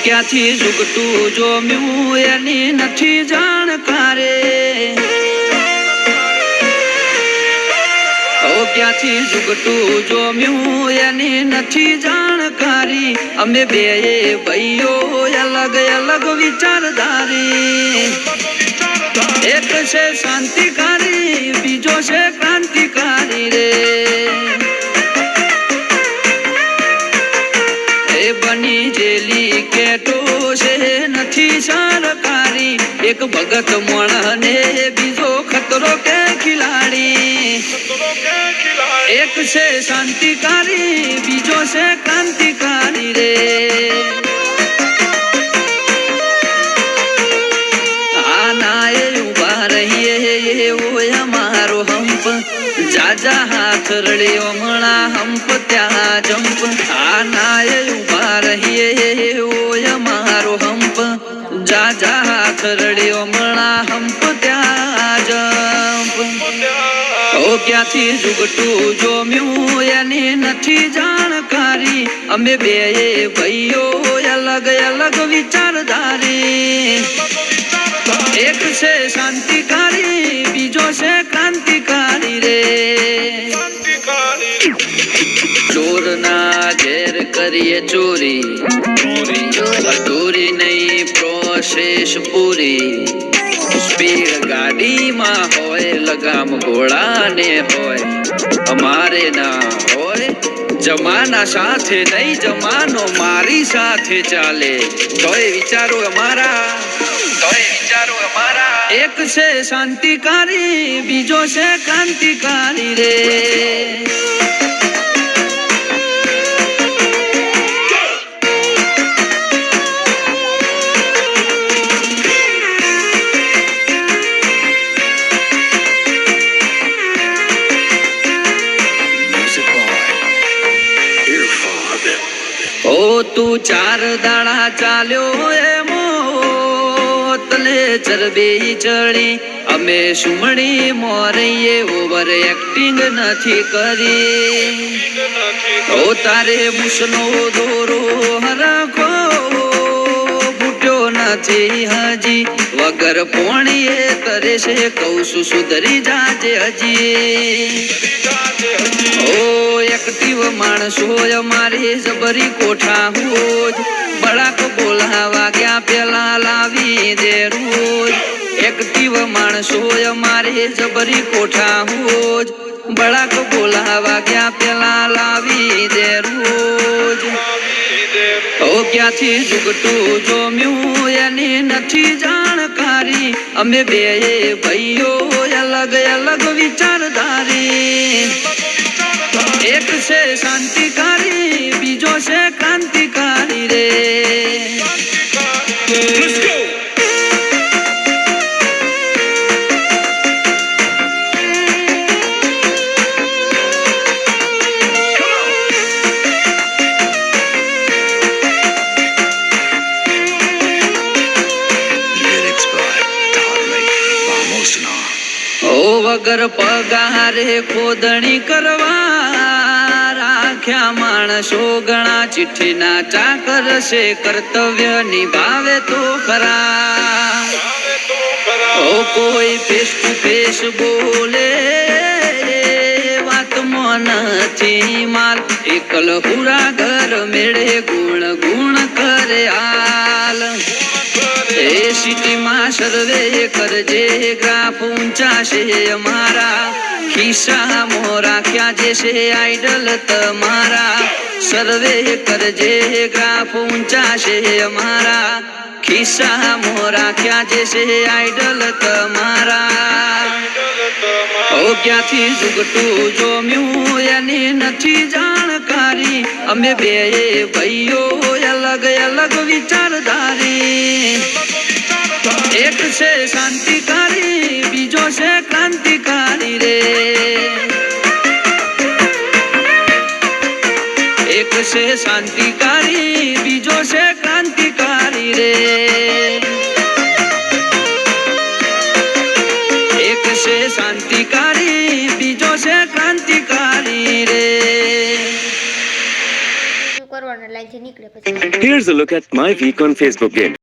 ક્યાંથી ઝુકતું જોમ્યું એની નથી જાણકારે, ક્યાંથી ઝુકતું જોમ્યું એની નથી જાણકારી, અમે બે ભાઈઓ અલગ અલગ વિચારધારી, એક છે શાંતિકારી બીજો છે ક્રાંતિકારી રે, એ બની જેલી કેટો છે નથી સરકારી, એક ભગત મોણ ને બીજો ખતરો કે ખિલાડી, એક છે શાંતિકારી બીજો છે ક્રાંતિકારી રે, આના એ ઉભા રહીએ ઓય અમારો હંપ, જાજા હાથ રડ્યો હમણાં હંપ ત્યાં જંપ, આના એ ઉભા રહીએ ઓય અમારો હંપ, જાજા હાથ રડ્યો હમણાં હંપ ત્યાં જંપ, ક્યાંથી ઝુકતું જોમ્યું એની નથી જાણકારી, અમે બે ભાઈઓ અલગ અલગ વિચારધારી, એક છે શાંતિકારી બીજો છે ક્રાંતિકારી રે, ચોર ના ઘેર કરીએ ચોરી, અધૂરી નહીં પ્રોસેસ પૂરી, સ્પીડ ગાડીમાં હોય લગામ ઘોડાને હોય, અમારે ના હોય જમાના સાથે નહીં, જમાનો મારી સાથે ચાલે, તોય વિચારો અમારા, એક છે શાંતિકારી બીજો છે ક્રાંતિકારી રે, ઓ તું ચાર દાડા ચાલ્યો એમો તલે ચરબી ચડી, અમે સુમણી મોરઈએ ઓવર એક્ટિંગ નથી કરી, ઓ તારે મુસનો દોરો હરખો ફૂટ્યો નથી હજી, વગર પોણીએ કરે છે કઉ છું સુધરી જાજે હજી, ઓ એક્ટિવ માણસો અમારી જબરી કોઠા હોજ, બળાક બોલાવા ગયા પેલા લાવી દે રોજ, એક્ટિવ માણસો અમારી જબરી કોઠા હોજ, બળાક બોલાવા ગયા પેલા લાવી દે રોજ, ક્યાંથી ઝુકતું જોમ્યું એની નથી જાણકારી, અમે બે ભાઈઓ અલગ અલગ વિચારધારી, એક છે શાંતિકારી બીજો છે ક્રાંતિકારી રે, વગર પગારે ખોદણી કરવા રાખ્યા માણસો ઘણા, ચિઠ્ઠીના ચાકર છે કર્તવ્ય નિભાવે તો ખરા, ઓ કોઈ ફેસ ટુ ફેસ બોલે વાતમાં નથી માલ, એકલ હુરા ઘર મેળે ગુણ ગુણ કરે હાલ, એ સિટીમાં સર્વે કરજે ગ્રાફ ઊંચા છે અમારા, ખિસ્સામાં રાખ્યા જે છે આઈડલ તમારા, સર્વે કરજે ગ્રાફ ઊંચા છે અમારા, ખિસ્સામાં રાખ્યા જે છે આઈડલ તમારા, ક્યાંથી ઝુકતું જોમ્યું એની નથી જાણકારી, અમે બે ભાઈઓ અલગ અલગ વિચારધારી, એક છે શાંતિકારી બીજો છે ક્રાંતિકારી રે, એક છે શાંતિકારી બીજો છે ક્રાંતિકારી રે, એક છે શાંતિકારી બીજો છે ક્રાંતિકારી રે, કરવાનું લાઈક અહીંથી નીકળે પછી Here's a look at my week on Facebook game.